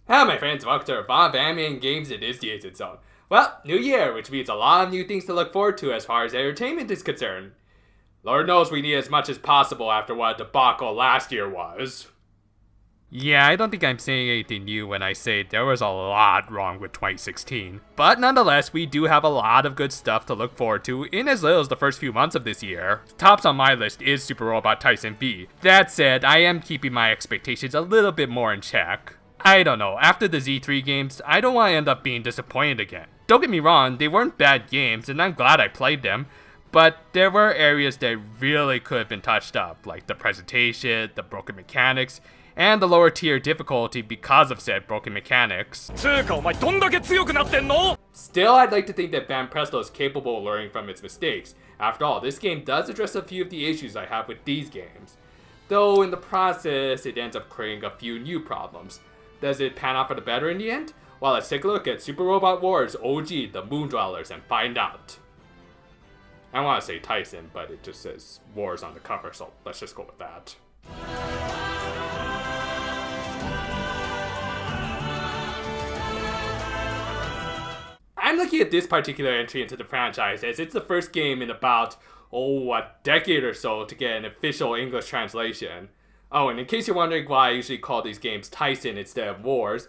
Hello my friends, welcome to our Bob Batman Games It Is the Exit Zone. Well, new year, which means a lot of new things to look forward to as far as entertainment is concerned. Lord knows we need as much as possible after what a debacle last year was. Yeah, I don't think I'm saying anything new when I say there was a lot wrong with 2016. But nonetheless, we do have a lot of good stuff to look forward to in as little as the first few months of this year. Tops on my list is Super Robot Tyson V. That said, I am keeping my expectations a little bit more in check. I don't know, after the Z3 games, I don't want to end up being disappointed again. Don't get me wrong, they weren't bad games and I'm glad I played them. But there were areas that really could have been touched up, like the presentation, the broken mechanics, and the lower tier difficulty because of said broken mechanics. Still, I'd like to think that Van Presto is capable of learning from its mistakes. After all, this game does address a few of the issues I have with these games. Though in the process, it ends up creating a few new problems. Does it pan out for the better in the end? Well, let's take a look at Super Robot Wars OG, the Moon Dwellers, and find out. I want to say Tyson, but it just says Wars on the cover, so let's just go with that. I'm looking at this particular entry into the franchise as it's the first game in about, a decade or so to get an official English translation. Oh, and in case you're wondering why I usually call these games Tyson instead of Wars,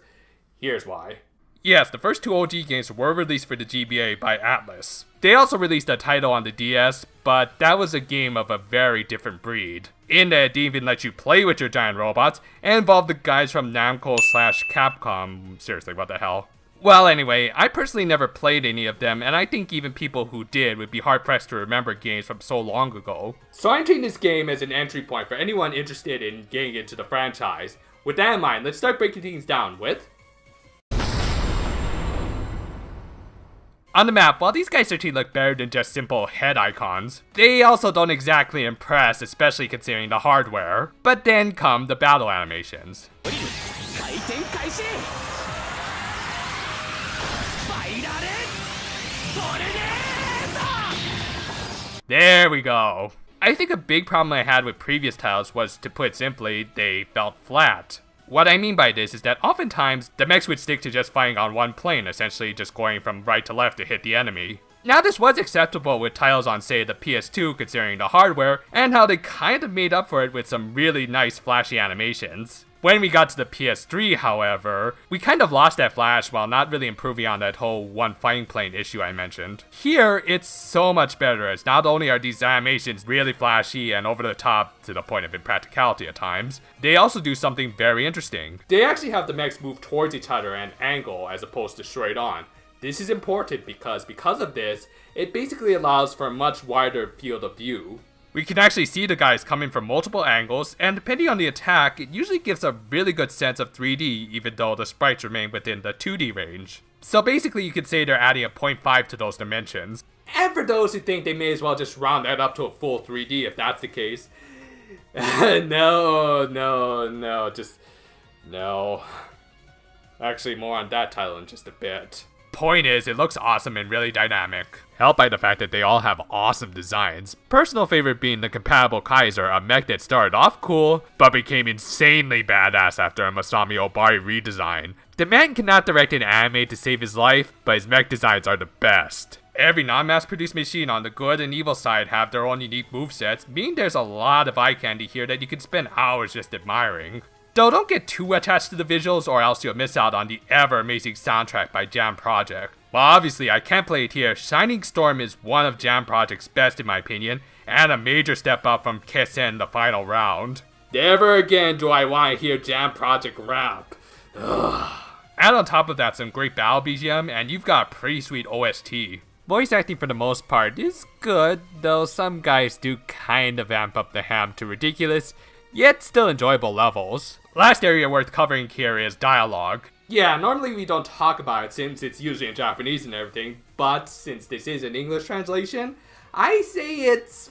here's why. Yes, the first two OG games were released for the GBA by Atlus. They also released a title on the DS, but that was a game of a very different breed. In that it didn't even let you play with your giant robots, and involved the guys from Namco/Capcom. Seriously, what the hell? Well, anyway, I personally never played any of them, and I think even people who did would be hard-pressed to remember games from so long ago. So I'm treating this game as an entry point for anyone interested in getting into the franchise. With that in mind, let's start breaking things down with... On the map, while these guys certainly look better than just simple head icons, they also don't exactly impress, especially considering the hardware. But then come the battle animations. There we go. I think a big problem I had with previous titles was, to put it simply, they felt flat. What I mean by this is that oftentimes, the mechs would stick to just fighting on one plane, essentially just going from right to left to hit the enemy. Now this was acceptable with titles on, say, the PS2 considering the hardware, and how they kind of made up for it with some really nice flashy animations. When we got to the PS3, however, we kind of lost that flash while not really improving on that whole one fighting plane issue I mentioned. Here, it's so much better, as not only are these animations really flashy and over the top to the point of impracticality at times, they also do something very interesting. They actually have the mechs move towards each other at an angle as opposed to straight on. This is important because of this, it basically allows for a much wider field of view. We can actually see the guys coming from multiple angles, and depending on the attack, it usually gives a really good sense of 3D, even though the sprites remain within the 2D range. So basically you could say they're adding a 0.5 to those dimensions. And for those who think they may as well just round that up to a full 3D if that's the case. No. Actually, more on that title in just a bit. Point is, it looks awesome and really dynamic, helped by the fact that they all have awesome designs. Personal favorite being the compatible Kaiser, a mech that started off cool, but became insanely badass after a Masami Obari redesign. The man cannot direct an anime to save his life, but his mech designs are the best. Every non-mass-produced machine on the good and evil side have their own unique movesets, meaning there's a lot of eye candy here that you can spend hours just admiring. Though don't get too attached to the visuals or else you'll miss out on the ever-amazing soundtrack by Jam Project. While obviously I can't play it here, Shining Storm is one of Jam Project's best in my opinion, and a major step up from Kessen the final round. Never again do I want to hear Jam Project rap. Ugh. And on top of that, some great battle BGM, and you've got a pretty sweet OST. Voice acting for the most part is good, though some guys do kind of amp up the ham to ridiculous, yet still enjoyable levels. Last area worth covering here is dialogue. Yeah, normally we don't talk about it since it's usually in Japanese and everything, but since this is an English translation, I say it's...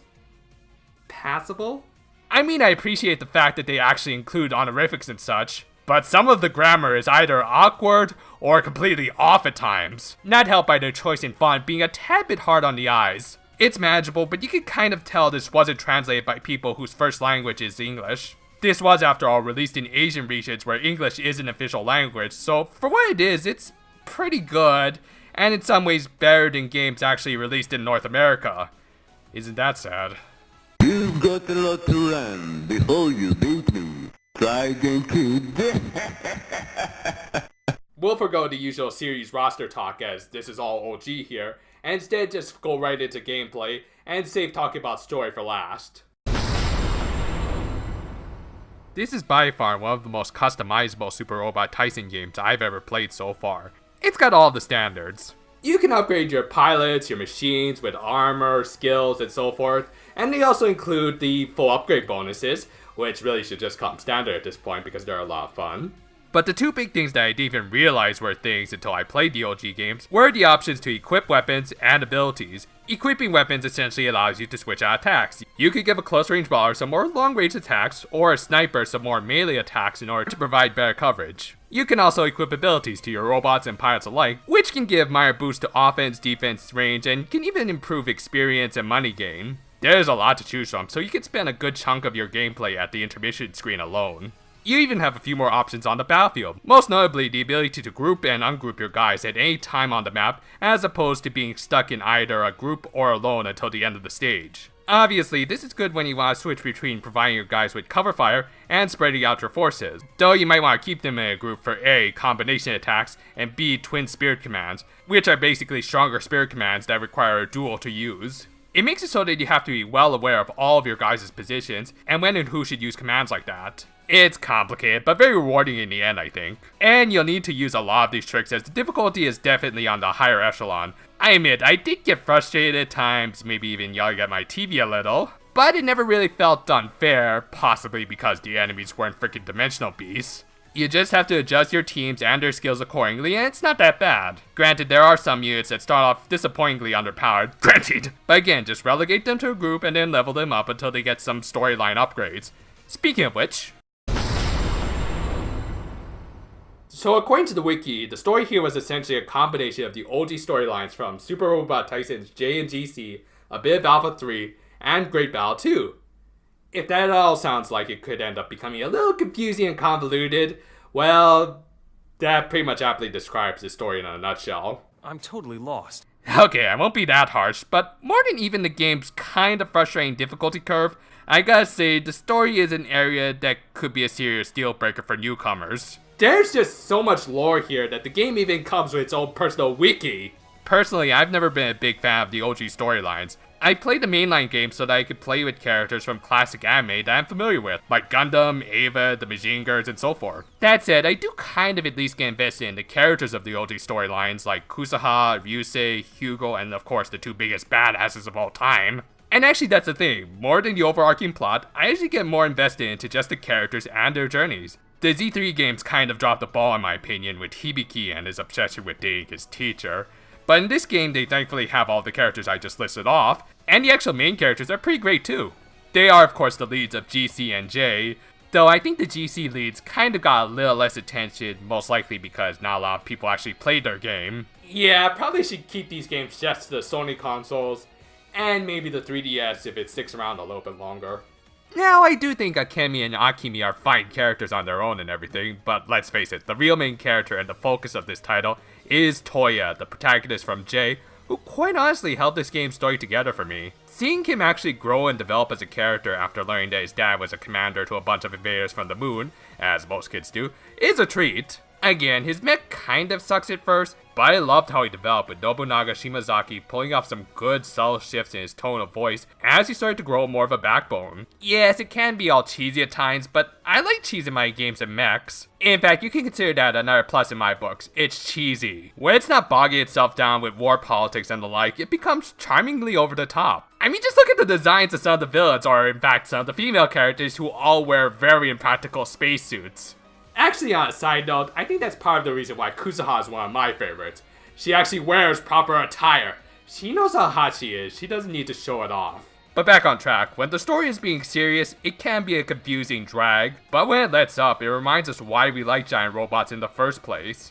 passable? I mean, I appreciate the fact that they actually include honorifics and such, but some of the grammar is either awkward or completely off at times. Not helped by their choice in font being a tad bit hard on the eyes. It's manageable, but you can kind of tell this wasn't translated by people whose first language is English. This was, after all, released in Asian regions where English is an official language, so for what it is, it's pretty good, and in some ways better than games actually released in North America. Isn't that sad? You've got a lot to learn before you beat me. Try again, kid. We'll forgo the usual series roster talk, as this is all OG here, and instead just go right into gameplay and save talking about story for last. This is by far one of the most customizable Super Robot Taisen games I've ever played so far. It's got all the standards. You can upgrade your pilots, your machines with armor, skills, and so forth, and they also include the full upgrade bonuses, which really should just come standard at this point because they're a lot of fun. But the two big things that I didn't even realize were things until I played the OG games were the options to equip weapons and abilities. Equipping weapons essentially allows you to switch out attacks. You could give a close range brawler some more long range attacks, or a sniper some more melee attacks in order to provide better coverage. You can also equip abilities to your robots and pilots alike, which can give minor boosts to offense, defense, range, and can even improve experience and money gain. There's a lot to choose from, so you can spend a good chunk of your gameplay at the intermission screen alone. You even have a few more options on the battlefield, most notably the ability to group and ungroup your guys at any time on the map, as opposed to being stuck in either a group or alone until the end of the stage. Obviously, this is good when you want to switch between providing your guys with cover fire and spreading out your forces, though you might want to keep them in a group for A, combination attacks, and B, twin spirit commands, which are basically stronger spirit commands that require a duel to use. It makes it so that you have to be well aware of all of your guys' positions, and when and who should use commands like that. It's complicated, but very rewarding in the end, I think. And you'll need to use a lot of these tricks, as the difficulty is definitely on the higher echelon. I admit, I did get frustrated at times, maybe even yelling at my TV a little, but it never really felt unfair, possibly because the enemies weren't freaking dimensional beasts. You just have to adjust your teams and their skills accordingly, and it's not that bad. Granted, there are some units that start off disappointingly underpowered, granted, but again, just relegate them to a group and then level them up until they get some storyline upgrades. Speaking of which... So according to the wiki, the story here was essentially a combination of the OG storylines from Super Robot Taisen's J and GC, a bit of Alpha 3, and Great Battle 2. If that all sounds like it could end up becoming a little confusing and convoluted, well, that pretty much aptly describes the story in a nutshell. I'm totally lost. Okay, I won't be that harsh, but more than even the game's kind of frustrating difficulty curve, I gotta say, the story is an area that could be a serious deal breaker for newcomers. There's just so much lore here that the game even comes with its own personal wiki. Personally, I've never been a big fan of the OG storylines. I played the mainline game so that I could play with characters from classic anime that I'm familiar with, like Gundam, Eva, the Machine Girls, and so forth. That said, I do kind of at least get invested in the characters of the OG storylines, like Kusaha, Ryusei, Hugo, and of course the two biggest badasses of all time. And actually that's the thing, more than the overarching plot, I actually get more invested into just the characters and their journeys. The Z3 games kind of dropped the ball in my opinion with Hibiki and his obsession with dating his teacher. But in this game they thankfully have all the characters I just listed off, and the actual main characters are pretty great too. They are of course the leads of GC and J, though I think the GC leads kind of got a little less attention, most likely because not a lot of people actually played their game. Yeah, probably should keep these games just to the Sony consoles, and maybe the 3DS if it sticks around a little bit longer. Now, I do think Akemi and Akimi are fine characters on their own and everything, but let's face it, the real main character and the focus of this title is Toya, the protagonist from J, who quite honestly held this game's story together for me. Seeing him actually grow and develop as a character after learning that his dad was a commander to a bunch of invaders from the moon, as most kids do, is a treat. Again, his mech kind of sucks at first, but I loved how he developed with Nobunaga Shimazaki pulling off some good subtle shifts in his tone of voice as he started to grow more of a backbone. Yes, it can be all cheesy at times, but I like cheese in my games and mechs. In fact, you can consider that another plus in my books. It's cheesy. When it's not bogging itself down with war politics and the like, it becomes charmingly over the top. I mean, just look at the designs of some of the villains, or in fact some of the female characters who all wear very impractical spacesuits. Actually, on a side note, I think that's part of the reason why Kusaha is one of my favorites. She actually wears proper attire. She knows how hot she is, she doesn't need to show it off. But back on track, when the story is being serious, it can be a confusing drag, but when it lets up, it reminds us why we like giant robots in the first place.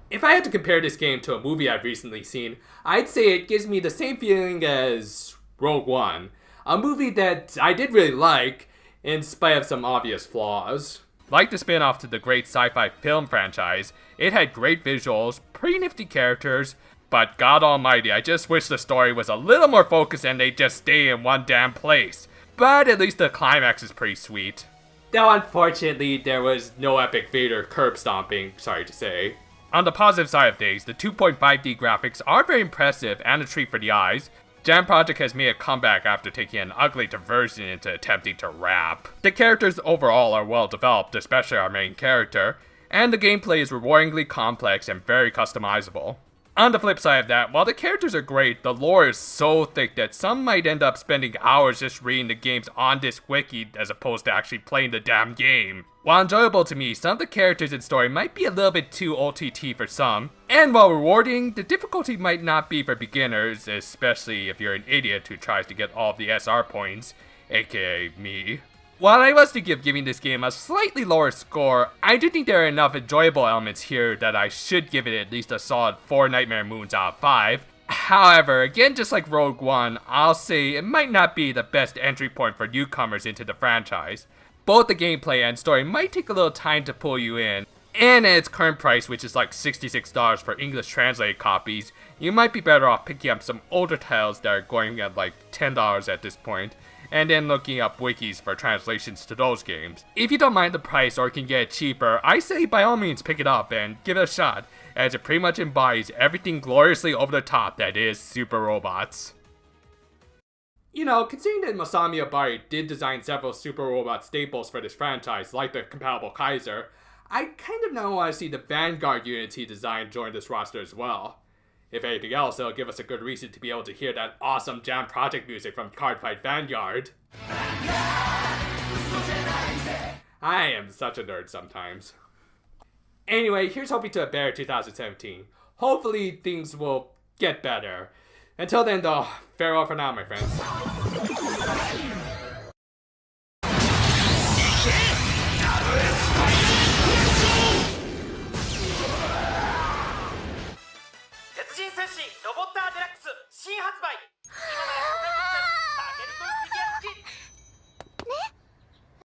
If I had to compare this game to a movie I've recently seen, I'd say it gives me the same feeling as Rogue One. A movie that I did really like, in spite of some obvious flaws. Like the spin-off to the great sci-fi film franchise, it had great visuals, pretty nifty characters, but God almighty, I just wish the story was a little more focused and they just stay in one damn place. But at least the climax is pretty sweet. Though unfortunately, there was no epic Vader curb stomping, sorry to say. On the positive side of things, the 2.5D graphics are very impressive and a treat for the eyes. Jam Project has made a comeback after taking an ugly diversion into attempting to rap. The characters overall are well developed, especially our main character, and the gameplay is rewardingly complex and very customizable. On the flip side of that, while the characters are great, the lore is so thick that some might end up spending hours just reading the game's on-disc wiki as opposed to actually playing the damn game. While enjoyable to me, some of the characters and story might be a little bit too OTT for some, and while rewarding, the difficulty might not be for beginners, especially if you're an idiot who tries to get all of the SR points, aka me. While I was thinking of giving this game a slightly lower score, I do think there are enough enjoyable elements here that I should give it at least a solid 4 Nightmare Moons out of 5. However, again, just like Rogue One, I'll say it might not be the best entry point for newcomers into the franchise. Both the gameplay and story might take a little time to pull you in, and at its current price, which is like $66 for English translated copies, you might be better off picking up some older titles that are going at like $10 at this point, and then looking up wikis for translations to those games. If you don't mind the price or can get it cheaper, I say by all means pick it up and give it a shot, as it pretty much embodies everything gloriously over the top that is Super Robots. You know, considering that Masami Obari did design several Super Robot staples for this franchise, like the compatible Kaiser, I kind of now want to see the Vanguard units he designed join this roster as well. If anything else, it'll give us a good reason to be able to hear that awesome Jam Project music from Cardfight Vanguard. I am such a nerd sometimes. Anyway, here's hoping to a better 2017. Hopefully things will get better. Until then though, farewell for now, my friends.